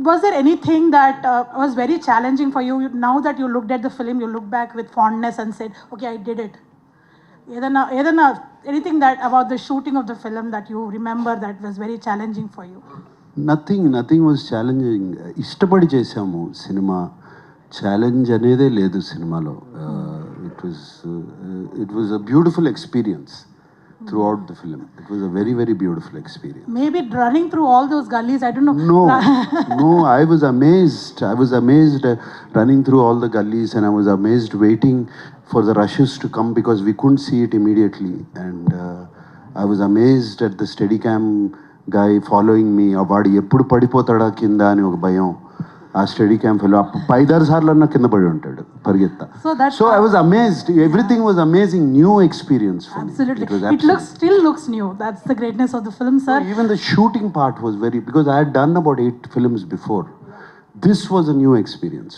was there anything that was very challenging for you? Now that you looked at the film, you look back with fondness and said, okay, I did it. Anything that about the shooting of the film that you remember that was very challenging for you? Nothing was challenging. ఇష్టపడి చేసాము cinema. Challenge అనేదే లేదు సినిమాలో. It was a beautiful experience throughout the film. It was a very, very beautiful experience. Maybe running through all those gullies, I don't know. No, I was amazed. Running through all the gullies, and I was amazed waiting for the rushes to come because we couldn't see it immediately. And I was amazed at the Steadicam guy following me. వాడు ఎప్పుడు పడిపోతాడా కింద అని ఒక భయం. ఆ Steadicam fellow 5-6 సార్లు అన్న కింద పడి ఉంటాడు పరిగెత్తా. So I was amazed. Everything was amazing, new experience for me. Absolutely. It still looks new. That's the greatness of the film, sir. So even the shooting part was because I had done about 8 films before. This was a new experience.